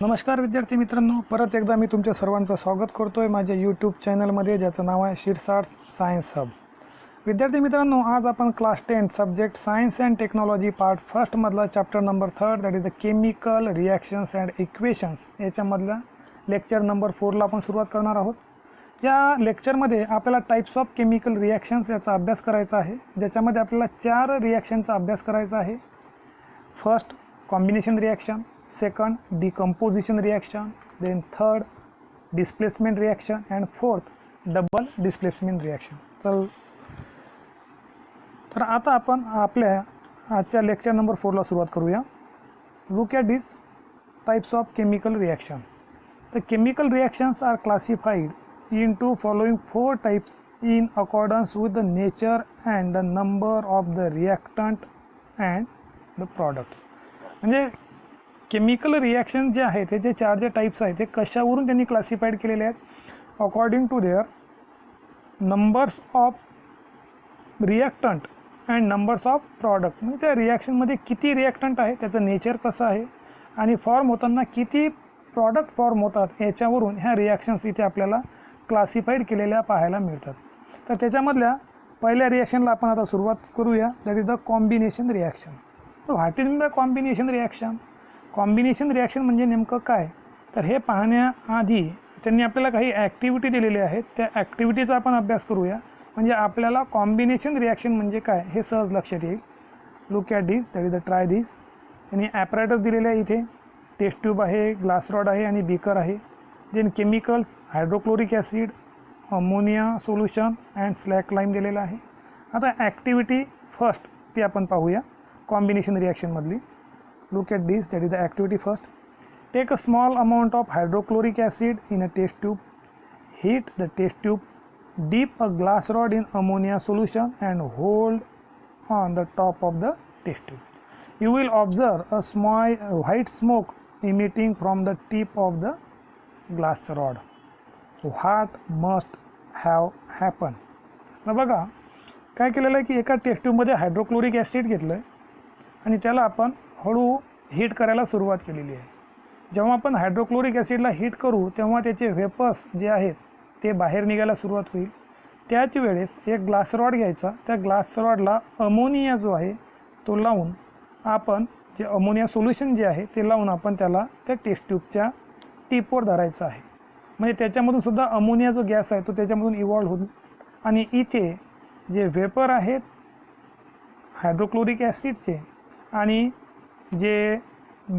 नमस्कार विद्यार्थी मित्रांनो, परत एकदा मी तुमच्या सर्वांचं स्वागत करतोय माझ्या यूट्यूब चॅनलमध्ये, ज्याचं नाव आहे शिरसाट सायन्स हब. विद्यार्थी मित्रांनो, आज आपण class 10 subject science and technology part फर्स्टमधला chapter number 3 that is the chemical reactions and equations याच्यामधला लेक्चर नंबर 4ला आपण सुरुवात करणार आहोत. या लेक्चरमध्ये आपल्याला टाईप्स ऑफ केमिकल रिॲक्शन्स याचा अभ्यास करायचा आहे, ज्याच्यामध्ये आपल्याला 4 रिॲक्शनचा अभ्यास करायचा आहे. First combination reaction, second decomposition reaction, then third displacement reaction and fourth double displacement reaction. तर आता आपण आपल्या आजच्या लेक्चर नंबर 4ला सुरुवात करूया. Look at this types of chemical reaction. The chemical reactions are classified into following 4 types in accordance with the nature and the number of the reactant and the products. म्हणजे chemical reaction जे आहे त्याचे 4 जे types आहेत ते कशावरून त्यांनी classified केलेले आहेत, according to their numbers of reactant and numbers of product. म्हणजे त्या रिॲक्शनमध्ये किती रिॲक्टंट आहे, त्याचं नेचर कसं आहे आणि फॉर्म होताना किती प्रॉडक्ट फॉर्म होतात याच्यावरून ह्या रिॲक्शन्स इथे आपल्याला क्लासिफाईड केलेल्या पाहायला मिळतात. तर त्याच्यामधल्या पहिल्या रिॲक्शनला आपण आता सुरुवात करूया, that is the combination reaction. What is the combination reaction? Combination reaction म्हणजे नेमकं काय, तर हे पाहण्याआधी त्यांनी आपल्याला काही ॲक्टिव्हिटी दिलेल्या आहेत, त्या ॲक्टिव्हिटीचा आपण अभ्यास करूया. म्हणजे आपल्याला कॉम्बिनेशन रिॲक्शन म्हणजे काय हे सहज लक्षात येईल. Look at this, that is the try this. त्यांनी ॲपरेटस दिलेले आहे, इथे टेस्ट ट्यूब आहे, ग्लास रॉड आहे आणि बीकर आहे. Then chemicals, hydrochloric acid, ammonia solution and slack lime दिलेलं आहे. आता ॲक्टिव्हिटी फर्स्ट ती आपण पाहूया कॉम्बिनेशन रिॲक्शनमधली. Look at this, that is the activity first. Take a small amount of hydrochloric acid in a test tube. Heat the test tube. Dip a glass rod in ammonia solution and hold on the top of the test tube. You will observe a small white smoke emitting from the tip of the glass rod. What must have happened? ना बघा काय केलेलं आहे की एका taste ट्यूबमध्ये hydrochloric acid घेतलं आहे आणि त्याला आपण हळू हीट करायला सुरुवात केलेली आहे. जेव्हा आपण हायड्रोक्लोरिक ॲसिडला हीट करू तेव्हा त्याचे वेपर्स जे आहेत ते बाहेर निघायला सुरुवात होईल. त्याच वेळेस एक ग्लास रॉड घ्यायचा, त्या ग्लास रॉडला अमोनिया जो आहे तो लावून आपण जे अमोनिया सोल्युशन जे आहे ते लावून आपण त्याला त्या टेस्ट ट्यूबच्या टिपवर धरायचं आहे. म्हणजे त्याच्यामधून सुद्धा अमोनिया जो गॅस आहे तो त्याच्यामधून इव्हॉल्व होईल आणि इथे जे वेपर आहेत हायड्रोक्लोरिक ॲसिडचे आणि जे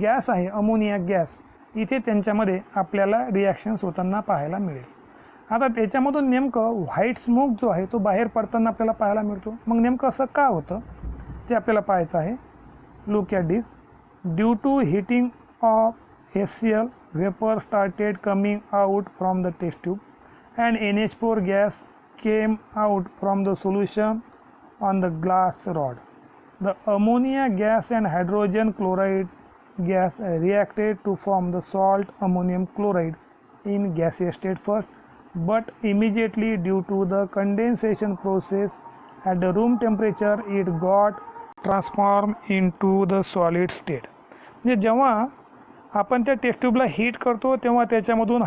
गॅस आहे अमोनिया गॅस, इथे त्यांच्यामध्ये आपल्याला रिॲक्शन्स होताना पाहायला मिळेल. आता त्याच्यामधून नेमकं व्हाईट स्मोक जो आहे तो बाहेर पडताना आपल्याला पाहायला मिळतो. मग नेमकं असं का होतं ते आपल्याला पाहायचं आहे. Look at this. Due to heating of HCl vapour started coming out from the test tube and NH4 gas came out from the solution on the glass rod. The ammonia gas and hydrogen chloride gas reacted to form the salt ammonium chloride in gaseous state first, but immediately due to the condensation process at the room temperature it got transformed into the solid state. म्हणजे जेव्हा आपण त्या taste ट्यूबला heat करतो तेव्हा त्याच्यामधून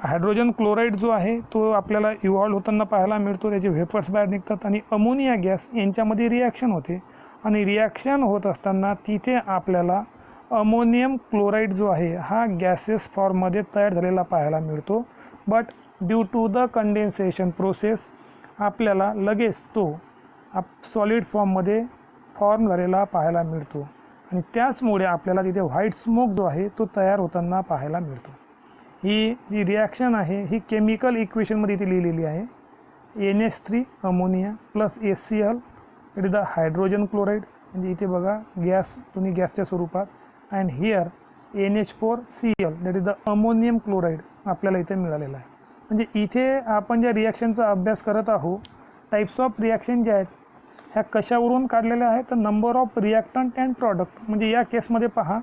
hydrogen chloride जो आहे तो आपल्याला इव्हॉल्व होताना पाहायला मिळतो. त्याचे व्हेपर्स बाहेर निघतात आणि अमोनिया गॅस यांच्यामध्ये रिॲक्शन होते आणि रिॲक्शन होत असताना तिथे आपल्याला अमोनियम क्लोराईड जो आहे हा गॅसेस फॉर्ममध्ये तयार झालेला पाहायला मिळतो. But due to the condensation process आपल्याला लगेच तो सॉलिड फॉर्ममध्ये फॉर्म झालेला पाहायला मिळतो आणि त्याचमुळे आपल्याला तिथे व्हाईट स्मोक जो आहे तो तयार होताना पाहायला मिळतो. ही जी रिॲक्शन आहे ही केमिकल इक्वेशनमध्ये इथे लिहिलेली आहे. NH3 ammonia plus HCl it is the hydrogen chloride. म्हणजे इथे बघा गॅस दोन्ही गॅसच्या स्वरूपात and here NH4Cl that is the ammonium chloride आपल्याला इथे मिळालेला आहे. म्हणजे इथे आपण ज्या रिॲक्शनचा अभ्यास करत आहोत टाईप्स ऑफ रिॲक्शन ज्या आहेत ह्या कशावरून काढलेल्या आहेत तर number of reactant and product. म्हणजे या केसमध्ये पहा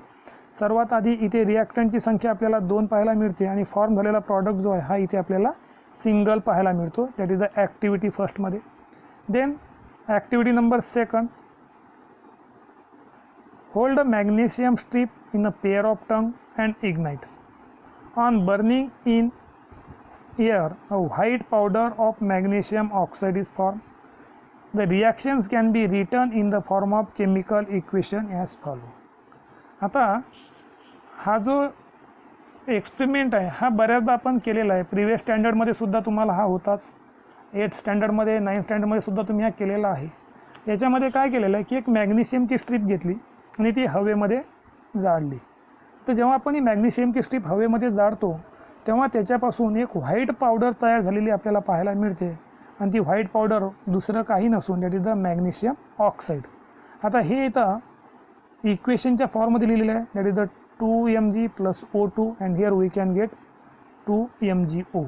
सर्वात आधी इथे रिॲक्टंटची संख्या आपल्याला 2 पाहायला मिळते आणि फॉर्म झालेला प्रॉडक्ट जो आहे हा इथे आपल्याला सिंगल पाहायला मिळतो. दॅट इज द ॲक्टिव्हिटी फर्स्टमध्ये. Then activity number second, Hold a magnesium strip in a pair of tongue and ignite. On burning in air, a white powder of magnesium oxide is formed. The reactions can be written in the form of chemical equation as follow. आता हा जो experiment आहे हा बऱ्याचदा आपण केलेला आहे. Previous स्टँडर्डमध्ये सुद्धा तुम्हाला हा होताच. 8th स्टँडर्डमध्ये 9th स्टँडर्डमध्ये सुद्धा तुम्ही हा केलेला आहे. याच्यामध्ये काय केलेलं आहे की एक मॅग्नेशियमची स्ट्रीप घेतली आणि ती हवेमध्ये जाळली. तर जेव्हा आपण ही मॅग्नेशियमची स्ट्रीप हवेमध्ये जाळतो तेव्हा त्याच्यापासून एक व्हाईट पावडर तयार झालेली आपल्याला पाहायला मिळते आणि ती व्हाईट पावडर दुसरं काही नसून that is the magnesium oxide. आता हे इथं इक्वेशनच्या फॉर्ममध्ये लिहिलेलं आहे that is the 2Mg + O2 and here we can get 2MgO.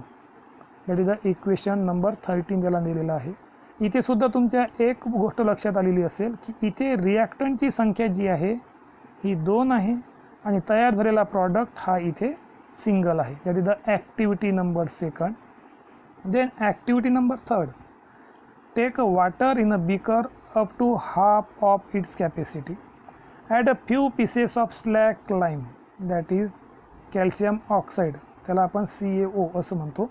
That is the equation number 13 त्याला दिलेलं आहे. इथे सुद्धा तुमच्या एक गोष्ट लक्षात आलेली असेल की इथे रिॲक्टंटची संख्या जी आहे ही 2 आहे आणि तयार झालेला प्रॉडक्ट हा इथे सिंगल आहे. That is the activity number 2. Then activity number 3. Take water in a beaker up to half of its capacity. Add a few pieces of slack lime that is calcium oxide, त्याला आपण CaO असं म्हणतो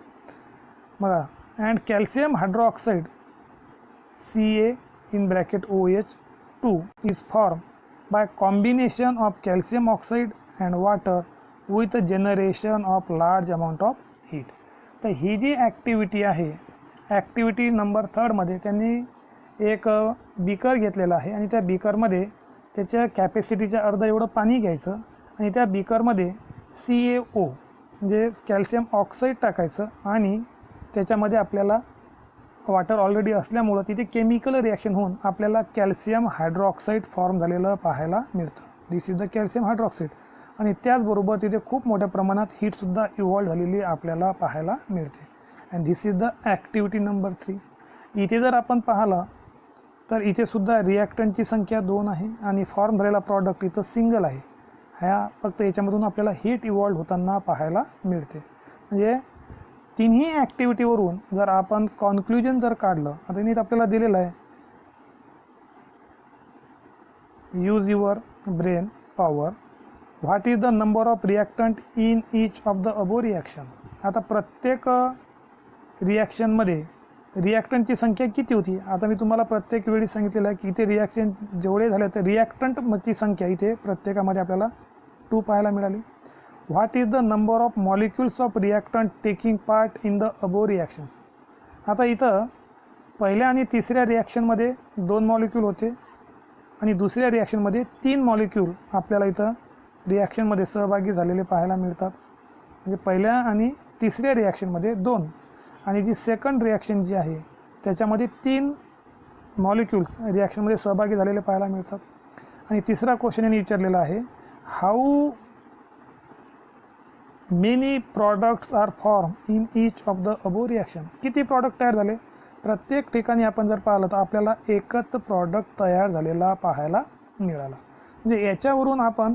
बघा. And calcium hydroxide CaOH2 is formed by combination of calcium oxide and water with a generation of large amount of heat. तर ही जी activity आहे activity number 3 मध्ये त्यांनी एक बीकर घेतलेला आहे आणि त्या बीकरमध्ये त्याच्या कॅपॅसिटीच्या अर्धा एवढं पाणी घ्यायचं आणि त्या बीकरमध्ये CaO म्हणजे कॅल्शियम ऑक्साईड टाकायचं आणि त्याच्यामध्ये आपल्याला वॉटर ऑलरेडी असल्यामुळं तिथे केमिकल रिॲक्शन होऊन आपल्याला कॅल्शियम हायड्रोऑक्साईड फॉर्म झालेलं पाहायला मिळतं. दिस इज द कॅल्शियम हायड्रोऑक्साईड. आणि त्याचबरोबर तिथे खूप मोठ्या प्रमाणात हीटसुद्धा इव्हॉल्व झालेली आपल्याला पाहायला मिळते. And this is the activity number 3. इथे जर आपण पाहिलं तर इथे सुद्धा रिॲक्टंटची संख्या 2 आहे आणि फॉर्म झालेला प्रॉडक्ट इथं सिंगल आहे. ह्या फक्त याच्यामधून आपल्याला हीट इव्हॉल्व होताना पाहायला मिळते. म्हणजे तिन्ही ॲक्टिव्हिटीवरून जर आपण कॉन्क्लुजन जर काढलं आता नीट आपल्याला दिलेलं आहे use your brain power. What is the number of reactant in each of the above reaction. आता प्रत्येक रिॲक्शनमध्ये रिॲक्टंटची संख्या किती होती. आता मी तुम्हाला प्रत्येक वेळी सांगितलेलं आहे की इथे रिॲक्शन जेवढे झाले तर रिॲक्टंटची संख्या इथे प्रत्येकामध्ये आपल्याला 2 पाहायला मिळाली. What is the number of molecules of reactant taking part in the above reactions. आता इथं पहिल्या आणि तिसऱ्या रिॲक्शनमध्ये 2 मॉलिक्यूल होते आणि दुसऱ्या रिॲक्शनमध्ये 3 मॉलिक्यूल आपल्याला इथं रिॲक्शनमध्ये सहभागी झालेले पाहायला मिळतात. म्हणजे पहिल्या आणि तिसऱ्या रिॲक्शनमध्ये 2 आणि जी सेकंड रिॲक्शन जी आहे त्याच्यामध्ये 3 मॉलिक्यूल्स रिॲक्शनमध्ये सहभागी झालेले पाहायला मिळतात. आणि तिसरा क्वेश्चन यांनी विचारलेला आहे how many products are form in each of the above reaction. किती प्रॉडक्ट तयार झाले. प्रत्येक ठिकाणी आपण जर पाहिलं तर आपल्याला एकच प्रॉडक्ट तयार झालेला पाहायला मिळाला. म्हणजे याच्यावरून आपण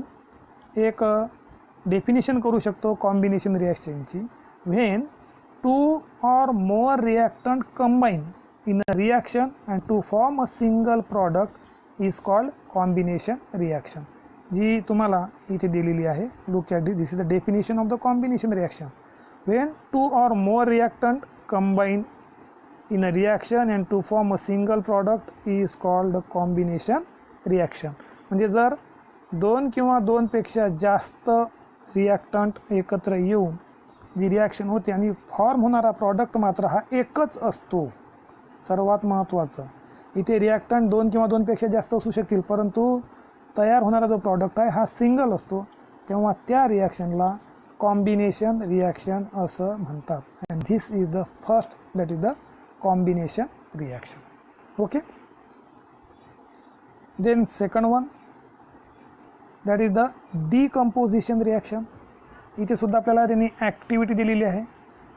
एक डेफिनेशन करू शकतो कॉम्बिनेशन रिॲक्शनची. When 2 or more reactant combine in a reaction and to form a single product is called combination reaction. जी तुम्हाला इथे दिलेली आहे. Look at this is the definition of the combination reaction. When 2 or more reactant combine in a reaction and to form a single product is called combination reaction. म्हणजे जर 2 किंवा 2 पेक्षा जास्त reactant एकत्र येऊन जी रिॲक्शन होते आणि फॉर्म होणारा प्रॉडक्ट मात्र हा एकच असतो. सर्वात महत्त्वाचं इथे रिॲक्टंट 2 किंवा 2 पेक्षा जास्त असू शकतील परंतु तयार होणारा जो प्रॉडक्ट आहे हा सिंगल असतो. तेव्हा त्या रिॲक्शनला कॉम्बिनेशन रिॲक्शन असं म्हणतात. And this is the first that is the combination reaction. Okay. Then second one that is the decomposition reaction. इथे सुद्धा आपल्याला त्यांनी ॲक्टिव्हिटी दिलेली आहे.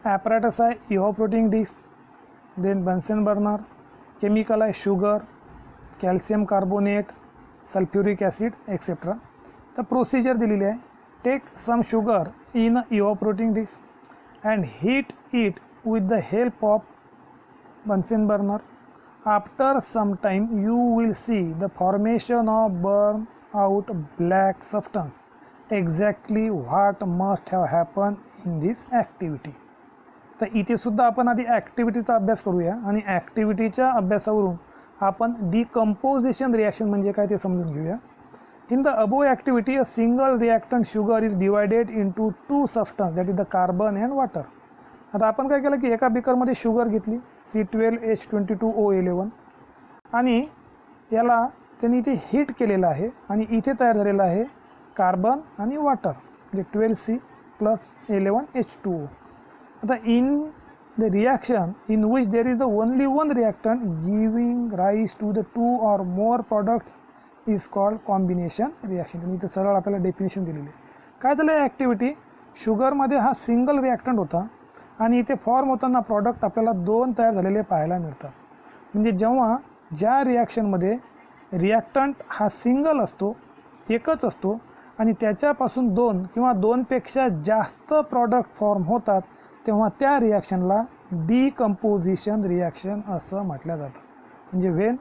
ॲपॅरेटस आहे evaporating dish. Then Bunsen burner. Chemical आहे sugar, calcium carbonate, sulphuric acid etcetera. तर procedure दिलेली आहे. Take some sugar in evaporating dish and heat it with the help of Bunsen burner. After some time you will see the formation of burn out black substance. Exactly what must have happened in this activity. तर इथे सुद्धा आपण आधी ॲक्टिव्हिटीचा अभ्यास करूया आणि ॲक्टिव्हिटीच्या अभ्यासावरून आपण decomposition reaction म्हणजे काय ते समजून घेऊया. In the above activity, a single reactant sugar is divided into two substances, that is the carbon and water. आता आपण काय केलं की एका बीकरमध्ये शुगर घेतली C12H22O11 आणि याला त्यांनी इथे हीट केलेलं आहे आणि इथे तयार झालेलं आहे कार्बन आणि वॉटर म्हणजे 12C प्लस 11H2O. आता in the reaction in which there is the only one reactant giving rise to the two or more products is called combination reaction. आणि इथे सरळ आपल्याला डेफिनेशन दिलेली आहे. काय झालं ॲक्टिव्हिटी शुगरमध्ये हा सिंगल रिॲक्टंट होता आणि इथे फॉर्म होताना प्रॉडक्ट आपल्याला दोन तयार झालेले पाहायला मिळतात. म्हणजे जेव्हा ज्या रिॲक्शनमध्ये रिॲक्टंट हा सिंगल असतो एकच असतो आणि त्याच्यापासून दोन किंवा दोनपेक्षा जास्त प्रॉडक्ट फॉर्म होतात तेव्हा त्या रिॲक्शनला डिकम्पोजिशन रिॲक्शन असं म्हटलं जातं. म्हणजे when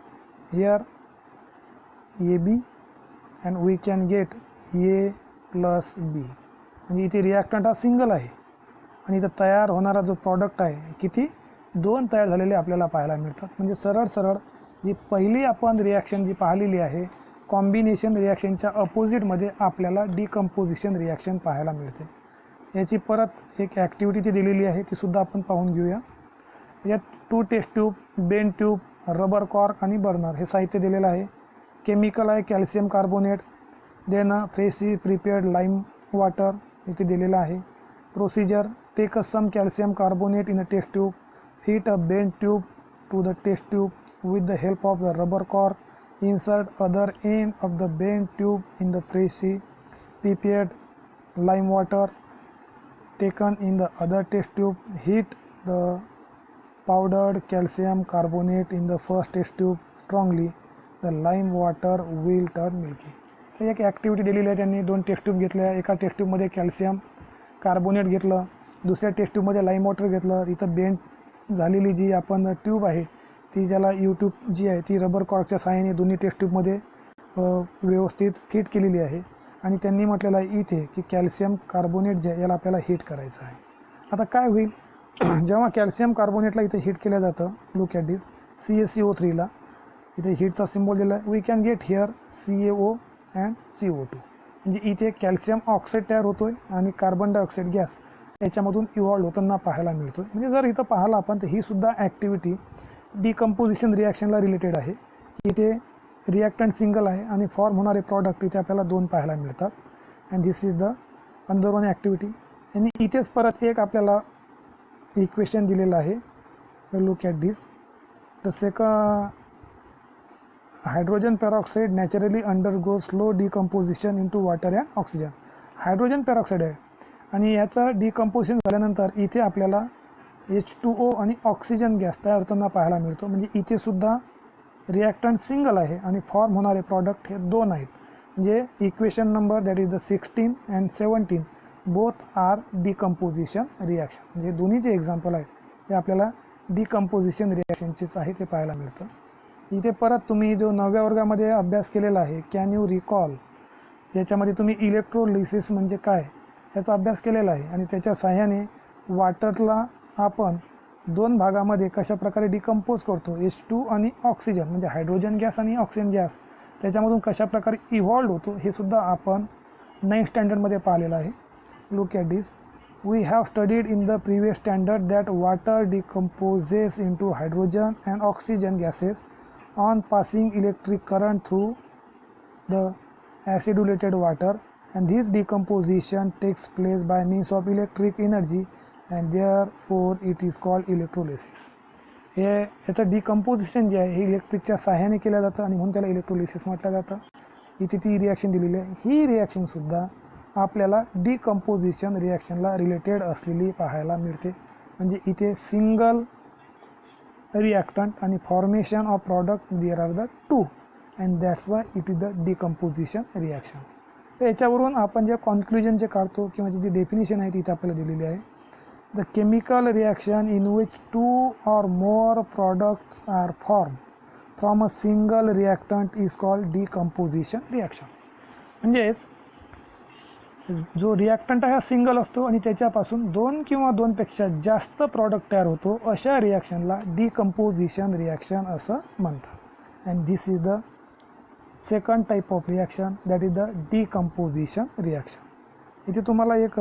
here AB and we can get A plus B. म्हणजे इथे रिॲक्टंट हा सिंगल आहे आणि इथं तयार होणारा जो प्रॉडक्ट आहे किती दोन तयार झालेले आपल्याला पाहायला मिळतात. म्हणजे सरळ सरळ जी पहिली आपण रिॲक्शन जी पाहिलेली आहे कॉम्बिनेशन रिॲक्शनच्या अपोजिटमध्ये आपल्याला डिकम्पोजिशन रिॲक्शन पाहायला मिळते. याची परत एक ॲक्टिव्हिटी ती दिलेली आहे ती सुद्धा आपण पाहून घेऊया. यात 2 test tube, bent tube, rubber cork आणि बर्नर हे साहित्य दिलेलं आहे. केमिकल आहे calcium carbonate, then freshly prepared lime water इथे दिलेलं आहे. Procedure take some calcium carbonate in a test tube, fit a bent tube to the test tube with the help of the rubber cork, insert other end of the bent tube in the freshly prepared lime water taken in the other test tube, heat the powdered calcium carbonate in the first test tube strongly, the lime water will turn milky. तर एक activity दिलेली आहे त्यांनी. 2 test tube घेतल्या, एका taste ट्यूबमध्ये calcium carbonate घेतलं, दुसऱ्या taste ट्यूबमध्ये lime water घेतलं. इथं बेंड झालेली जी आपण ट्यूब आहे ती ज्याला यूट्यूब जी आहे ती रबर कॉर्कच्या सहाय्याने दोन्ही टेस्ट ट्यूबमध्ये व्यवस्थित फिट केलेली आहे आणि त्यांनी म्हटलेलं आहे इथे की कॅल्शियम कार्बोनेट जे आहे याला आपल्याला हीट करायचं आहे. आता काय होईल जेव्हा कॅल्शियम कार्बोनेटला इथे हीट केलं जातं, लुक ॲट दिस CaCO3ला इथे हीटचा सिम्बॉल दिला आहे. We can get here CaO and CO2. म्हणजे इथे कॅल्शियम ऑक्साईड तयार होतो आहे आणि कार्बन डायऑक्साईड गॅस याच्यामधून इव्हॉल्व होताना पाहायला मिळतो आहे. म्हणजे जर इथं पाहिलं आपण तर ही सुद्धा ॲक्टिव्हिटी डिकम्पोजिशन रिॲक्शनला रिलेटेड आहे. इथे रिॲक्टंट सिंगल आहे आणि फॉर्म होणारे प्रॉडक्ट इथे आपल्याला दोन पाहायला मिळतात. And this is the under one activity. आणि इथेच परत एक आपल्याला इक्वेशन दिलेलं आहे. Look at this the hydrogen peroxide naturally undergo slow decomposition into water and oxygen. Hydrogen peroxide आहे आणि याचं डिकम्पोजिशन झाल्यानंतर इथे आपल्याला H2O आणि ऑक्सिजन गॅस तयार होताना पाहायला मिळतो. म्हणजे इथे सुद्धा रिॲक्टंट सिंगल आहे आणि फॉर्म होणारे प्रॉडक्ट हे दोन आहेत. म्हणजे equation number that is the 16 and 17 both are decomposition reaction. म्हणजे दोन्ही जे एक्झाम्पल आहेत ते आपल्याला डिकम्पोजिशन रिॲक्शनचेच आहे ते पाहायला मिळतं. इथे परत तुम्ही जो 9व्या वर्गामध्ये अभ्यास केलेला आहे कॅन यू रिकॉल याच्यामध्ये तुम्ही इलेक्ट्रोलिसिस म्हणजे काय याचा अभ्यास केलेला आहे आणि त्याच्या साह्याने वॉटरला आपण दोन भागामध्ये कशाप्रकारे डिकम्पोज करतो H2 आणि ऑक्सिजन म्हणजे हायड्रोजन गॅस आणि ऑक्सिजन गॅस त्याच्यामधून कशाप्रकारे इव्हॉल्व होतो हे सुद्धा आपण 9th स्टँडर्डमध्ये पाहिलेलं आहे. Look at this we have studied in the previous standard that water decomposes into hydrogen and oxygen gases on passing electric current through the acidulated water, and this decomposition takes place by means of electric energy and therefore it is called electrolysis. हे याचं decomposition जे आहे हे इलेक्ट्रिकच्या सहाय्याने केलं जातं आणि म्हणून त्याला इलेक्ट्रोलिसिस म्हटलं जातं. इथे ती रिॲक्शन दिलेली आहे. ही रिॲक्शनसुद्धा आपल्याला डिकम्पोजिशन रिॲक्शनला रिलेटेड असलेली पाहायला मिळते. म्हणजे इथे single reactant and formation of product there are the two and that's why it is the decomposition reaction. तर याच्यावरून आपण जे कॉन्क्लुजन जे काढतो किंवा जी डेफिनेशन आहे ती इथे आपल्याला दिलेली आहे. The chemical reaction in which 2 or more products are formed from a single reactant is called decomposition reaction. म्हणजेच जो रिॲक्टंट आहे हा सिंगल असतो आणि त्याच्यापासून 2 किंवा 2 पेक्षा जास्त प्रॉडक्ट तयार होतो, अशा रिॲक्शनला डिकम्पोजिशन रिॲक्शन असं म्हणतात. And this is the second type of reaction, that is the decomposition reaction. इथे तुम्हाला एक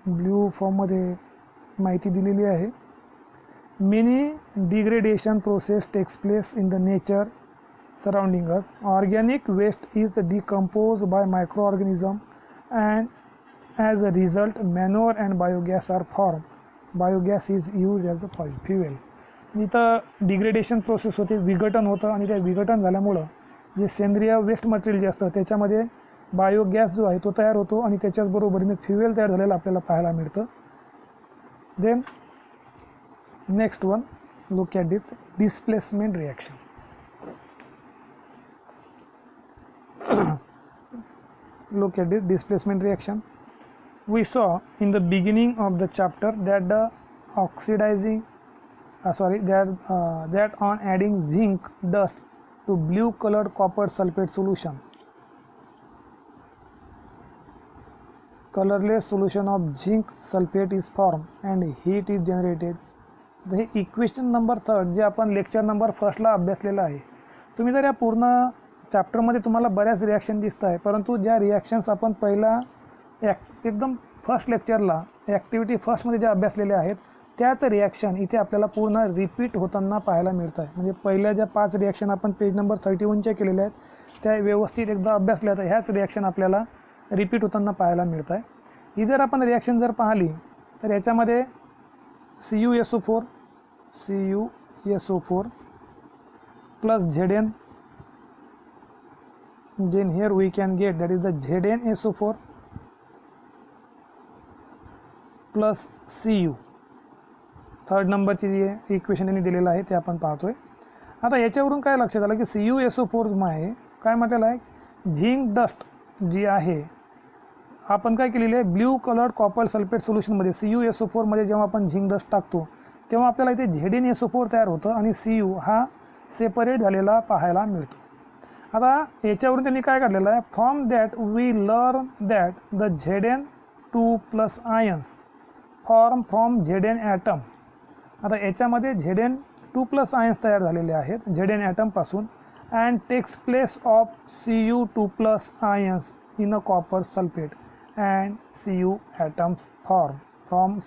ब्ल्यू फॉर्ममध्ये माहिती दिलेली आहे. Many degradation process takes place in the nature surrounding us. Organic waste is decomposed by microorganisms and as a result manure and biogas are formed. Biogas is used as a fuel. इथं degradation process होते, विघटन होतं आणि त्या विघटन झाल्यामुळं जे सेंद्रिय वेस्ट मटेरियल जे असतं त्याच्यामध्ये बायोगॅस जो आहे तो तयार होतो आणि त्याच्याचबरोबरीने फ्युएल तयार झालेलं आपल्याला पाहायला मिळतं. Then next one, look at this displacement reaction. Look at this displacement reaction. We saw in the beginning of the chapter that the oxidizing that on adding zinc dust to blue colored copper sulfate solution, colorless solution of zinc sulfate is formed and heat is generated. The equation number 3 जे आपण lecture number 1 ला अभ्यासलेलं आहे. तुम्ही जर या पूर्ण चॅप्टरमध्ये तुम्हाला बऱ्याच रिॲक्शन दिसत आहे, परंतु ज्या रिॲक्शन्स आपण पहिला एकदम फर्स्ट लेक्चरला ॲक्टिव्हिटी फर्स्टमध्ये ज्या अभ्यासलेल्या आहेत त्याच रिॲक्शन इथे आपल्याला पूर्ण रिपीट होताना पाहायला मिळत आहे. म्हणजे पहिल्या ज्या 5 रिॲक्शन आपण पेज नंबर 31च्या केलेल्या आहेत त्या व्यवस्थित एकदा अभ्यासल्या तर ह्याच रिॲक्शन आपल्याला रिपीट होताना पाहायला मिळत आहे. ही जर आपण रिॲक्शन जर पाहिली तर याच्यामध्ये CuSO4 plus Zn, then here we can get that is the ZnSO4 plus Cu. Third नंबरची जी इक्वेशन त्यांनी दिलेलं आहे ते आपण पाहतोय. आता याच्यावरून काय लक्षात आलं की CuSO4 आहे काय म्हटलेलं आहे, झिंक डस्ट जी आहे आपण काय केलेली आहे, ब्ल्यू कलर्ड कॉपर सल्फेट सोल्युशनमध्ये CuSO4 मध्ये जेव्हा आपण झिंक डस्ट टाकतो तेव्हा आपल्याला इथे ZnSO4 तयार होतं आणि Cu हा सेपरेट झालेला पाहायला मिळतो. आता याच्यावरून त्यांनी काय काढलेलं आहे, from that we learn that the Zn2+ ions form from Zn atom. आता याच्यामध्ये Zn2+ आयन्स तयार झालेले आहेत Zn ॲटमपासून and takes place of Cu2+ ions in a copper sulphate and Cu atoms form from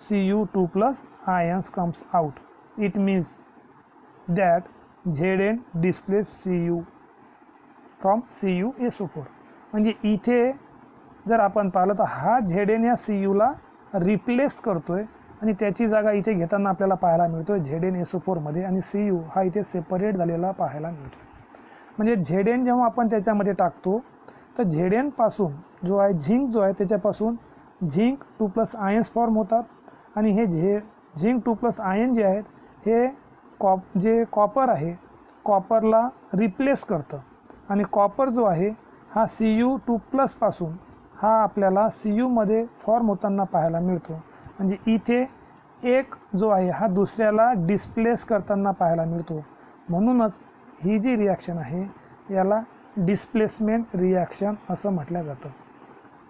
Cu2+ ions comes out. It means that Zn displaces Cu from CuSO4. म्हणजे इथे जर आपण पाहिलं तर हा Zn या Cuला रिप्लेस करतोय आणि त्याची जागा इथे घेताना आपल्याला पाहायला मिळतोय ZnSO4 मध्ये आणि Cu हा इथे सेपरेट झालेला पाहायला मिळतो. म्हणजे Zn जेव्हा आपण त्याच्यामध्ये टाकतो तर Zn पासून जो आहे झिंक जो आहे त्याच्यापासून Zinc2+ आयन्स फॉर्म होतात आणि हे Zinc2+ आयन जे आहेत हे जे कॉपर आहे कॉपरला रिप्लेस करतं आणि कॉपर जो आहे हा Cu2+ पासून हा आपल्याला Cu मध्ये फॉर्म होताना पाहायला मिळतो. म्हणजे इथे एक जो आहे हा दुसऱ्याला डिस्प्लेस करताना पाहायला मिळतो. म्हणूनच ही जी रिॲक्शन आहे याला डिस्प्लेसमेंट रिॲक्शन असं म्हटलं जातं.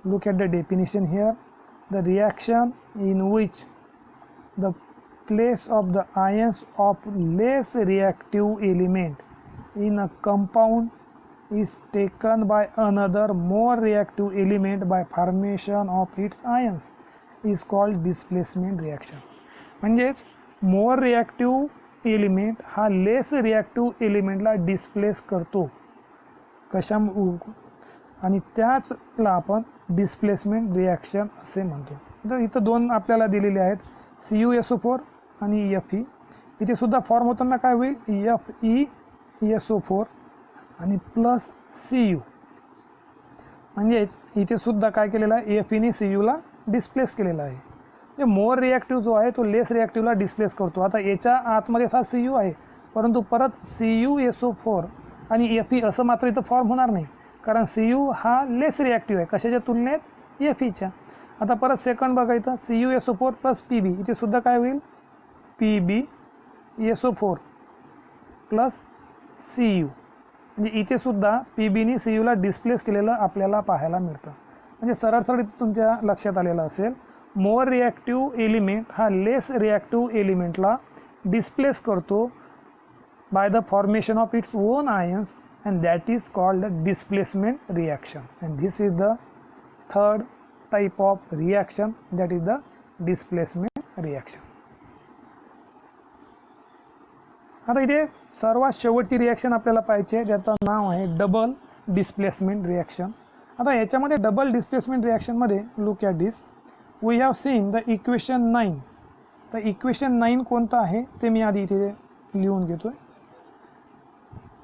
Look at the definition here. The reaction in which the place of the ions of less reactive element in a compound is taken by another more reactive element by formation of its ions is called displacement reaction. म्हणजेच more reactive element हा less reactive element ला displace करतो आणि त्याचला आपण displacement reaction असे म्हणतो. तर इथं 2 आपल्याला दिलेले आहेत CuSO4 आणि Fe. इथे सुद्धा फॉर्म होताना काय होईल, FeSO4 आणि प्लस Cu. म्हणजेच इथे सुद्धा काय केलेलं आहे, Feने Cuला डिस्प्लेस केलेला आहे. म्हणजे मोर रिॲक्टिव्ह जो आहे तो लेस रिॲक्टिव्हला डिस्प्लेस करतो. आता याच्या आतमध्ये हा Cu आहे परंतु परत CuSO4 आणि Fe असं मात्र इथं फॉर्म होणार नाही कारण Cu हा लेस रिॲक्टिव्ह आहे कशाच्या तुलनेत Feच्या. आता परत सेकंड बघा इथं CuSO4 प्लस Pb. इथे सुद्धा काय होईल PbSO4 प्लस Cu. म्हणजे इथे सुद्धा PBने CUला डिस्प्लेस केलेलं आपल्याला पाहायला मिळतं. म्हणजे सरळ सरळ तुमच्या लक्षात आलेलं असेल, मोर रिॲक्टिव्ह एलिमेंट हा लेस रिॲक्टिव्ह एलिमेंटला डिस्प्लेस करतो by the formation of its own ions, and that is called the displacement reaction, and this is the third type of reaction, that is the displacement reaction. आता इथे सर्वात शेवटची reaction आपल्याला पाहिजे, ज्याचं नाव आहे डबल डिस्प्लेसमेंट रिॲक्शन. आता याच्यामध्ये डबल डिस्प्लेसमेंट रिॲक्शनमध्ये look at this, we have seen the equation 9. तर इक्वेशन 9 कोणतं आहे ते मी आधी इथे लिहून घेतो आहे.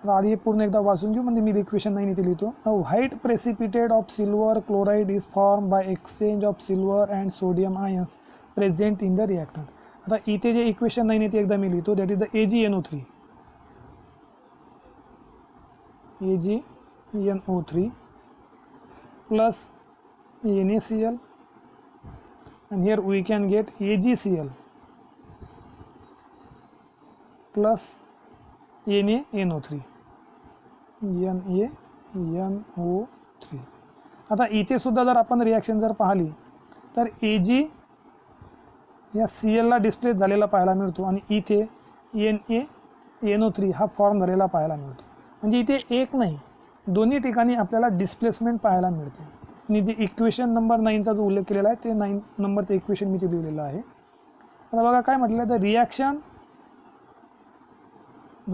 आधी पूर्ण एकदा वाचून घेऊ, म्हणजे मी इक्वेशन 9 इथे लिहितो. White precipitate of silver chloride is form by exchange of silver and sodium ions present in the reactant. आता इथे जे इक्वेशन 9 इथे एकदा मी लिहितो, that is the AgNO3 plus NaCl, and here we can get AgCl plus NaNO3. NaNO3. आता इथे सुद्धा जर आपण रिॲक्शन जर पाहिली तर Ag या Clला डिस्प्लेस झालेला पाहायला मिळतो, आणि इथे NaNO3 हा फॉर्म झालेला पाहायला मिळतो. म्हणजे इथे एक नाही, दोन्ही ठिकाणी आपल्याला डिस्प्लेसमेंट पाहायला मिळते. आणि जे इक्वेशन नंबर 9चा जो उल्लेख केलेला आहे ते 9 नंबरचं इक्वेशन मी ते लिहिलेलं आहे. आता बघा काय म्हटलं, the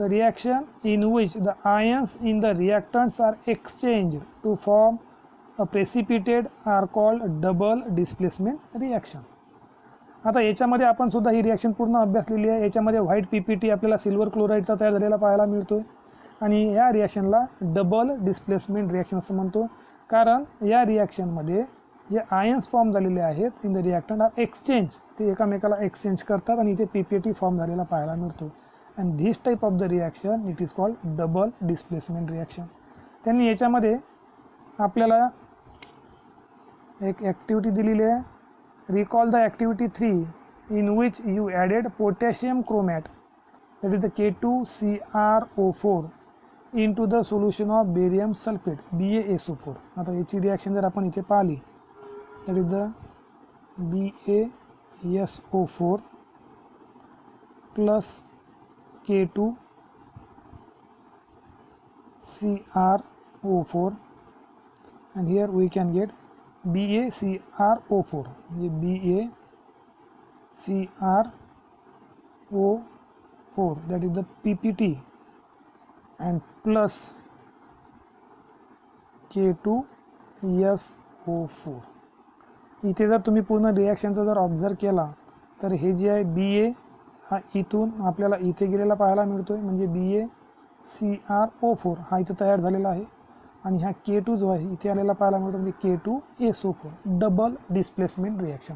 reaction in which the ions in the reactants are exchanged to form a precipitate are called double displacement reaction. आता याच्यामध्ये आपण सुद्धा ही रिॲक्शन पूर्ण अभ्यासलेली आहे. याच्यामध्ये व्हाईट PPT आपल्याला सिल्वर क्लोराईडचा तयार झालेला पाहायला मिळतो, आणि या रिॲक्शनला डबल डिस्प्लेसमेंट रिॲक्शन असं म्हणतो, कारण या रिॲक्शनमध्ये जे आयन्स फॉर्म झालेले आहेत in the reactant are exchange, ते एकामेकाला एक्सचेंज करतात, आणि इथे PPT फॉर्म झालेला पाहायला मिळतो. and this type of the reaction it is called double displacement reaction. त्यांनी याच्यामध्ये आपल्याला एक ॲक्टिव्हिटी दिलेली आहे, recall the activity 3 in which you added potassium chromate, that is the K2CrO4 into the solution of barium sulfate BaSO4. आता याची reaction जर आपण इथे पाहिली, that is the BaSO4 plus K2CrO4, and here we can get BaCrO4, BaCrO4, that is the PPT, and plus K2SO4. इथे जर तुम्ही पूर्ण रिॲक्शनचा जर ऑब्झर्व केला तर हे जे आहे BA हा इथून आपल्याला इथे गेलेला पाहायला मिळतोय, म्हणजे BaCrO4 हा इथे तयार झालेला आहे, आणि हा K2 जो आहे इथे आलेला पाहायला मिळतो, म्हणजे K2SO4. Double displacement reaction.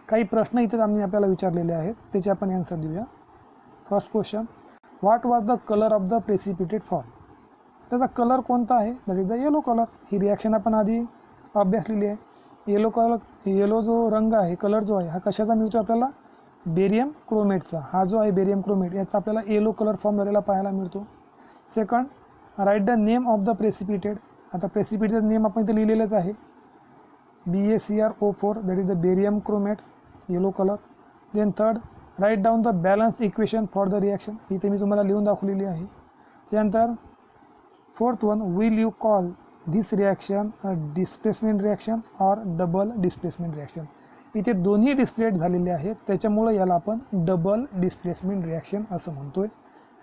काही प्रश्न इथे आम्ही आपल्याला विचारलेले आहेत, त्याचे आपण आन्सर देऊया. First question, what was the colour of the precipitate form. त्याचा कलर कोणता आहे, that is the yellow colour. He reaction आपण आधी अभ्यासलेली आहे. येलो कलर, येलो जो रंग आहे, कलर जो आहे हा कशाचा मिळतो आपल्याला, बेरियम क्रोमेटचा. हा जो आहे बेरियम क्रोमेट याचा आपल्याला येलो कलर फॉर्म झालेला पाहायला मिळतो. Second, write the name of the precipitate. आता प्रेसिपिटेटचं नेम आपण इथे लिहिलेलंच आहे, BaCrO4, that is the barium chromate, yellow colour. Then third, write down the balance equation for the reaction. इथे मी तुम्हाला लिहून दाखवलेली आहे. त्यानंतर fourth one, will you call this reaction a displacement reaction or double displacement reaction. इथे दोन्ही डिस्प्लेट झालेले आहेत, त्याच्यामुळे याला आपण डबल डिस्प्लेसमेंट रिॲक्शन असं म्हणतोय.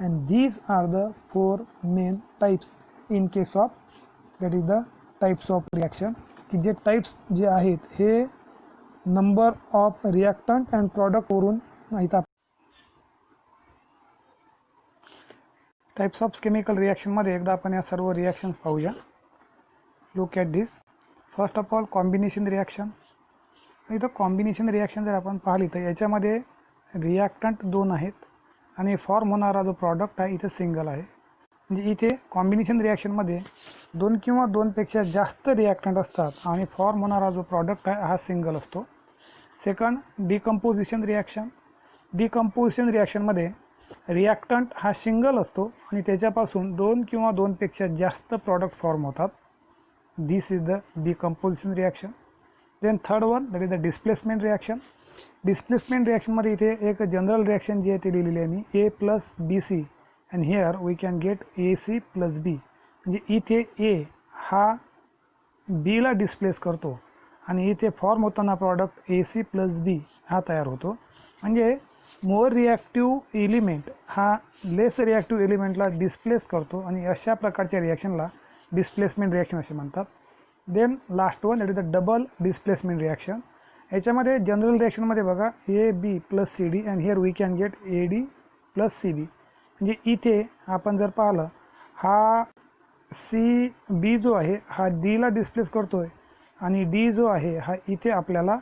And these are the 4 main types in case of, that is the types of reaction, की जे टाईप्स जे आहेत हे नंबर ऑफ रिॲक्टंट अँड प्रॉडक्टवरून इथं. टाईप्स ऑफ केमिकल रिॲक्शनमध्ये एकदा आपण या सर्व रिॲक्शन्स पाहूया. Look at this. First of all combination reaction. इथं कॉम्बिनेशन रिॲक्शन जर आपण पाहिली तर याच्यामध्ये रिॲक्टंट 2 आहेत, आणि फॉर्म होणारा जो प्रॉडक्ट आहे इथे सिंगल आहे. म्हणजे इथे कॉम्बिनेशन रिॲक्शनमध्ये 2 किंवा 2पेक्षा जास्त रिॲक्टंट असतात, आणि फॉर्म होणारा जो प्रॉडक्ट आहे हा सिंगल असतो. Second, decomposition reaction. डिकम्पोजिशन रिॲक्शनमध्ये रिॲक्टंट हा सिंगल असतो आणि त्याच्यापासून 2 किंवा 2 पेक्षा जास्त प्रॉडक्ट फॉर्म होतात. This is the decomposition reaction. Then third one that is the displacement reaction. Displacement रिॲक्शनमध्ये इथे एक जनरल रिॲक्शन जी आहे ती लिहिलेली आहे मी, A plus B C and here we can get A C plus B. म्हणजे इथे ए हा बीला डिस्प्लेस करतो आणि इथे फॉर्म होताना प्रॉडक्ट ए सी प्लस बी हा तयार होतो. म्हणजे मोर रिॲक्टिव्ह एलिमेंट हा लेस रिॲक्टिव्ह एलिमेंटला डिस्प्लेस करतो आणि अशा प्रकारच्या रिॲक्शनला डिस्प्लेसमेंट रिॲक्शन असे म्हणतात. Then last one that is the double displacement reaction. याच्यामध्ये जनरल रिॲक्शनमध्ये बघा A B plus C D and here we can get A D plus C B. म्हणजे इथे आपण जर पाहिलं हा सी बी जो आहे हा डीला डिस्प्लेस करतो आहे आणि डी जो आहे हा इथे आपल्याला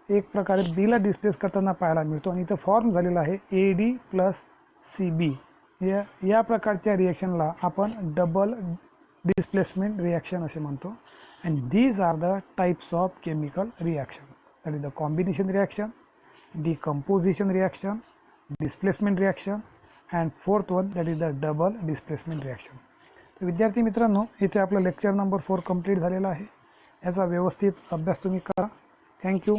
एक प्रकारे बीला डिस्प्लेस करताना पाहायला मिळतो आणि इथं फॉर्म झालेला आहे A D plus C B. या प्रकारच्या रिॲक्शनला आपण डबल डिस्प्लेसमेंट रिॲक्शन असे म्हणतो. And these are the types of chemical reaction. That is the combination reaction, decomposition reaction, displacement reaction and fourth one that is the double displacement reaction. तर विद्यार्थी मित्रांनो, इथे आपलं लेक्चर नंबर 4 कंप्लीट झालेला आहे. याचा व्यवस्थित अभ्यास तुम्ही करा. थँक्यू.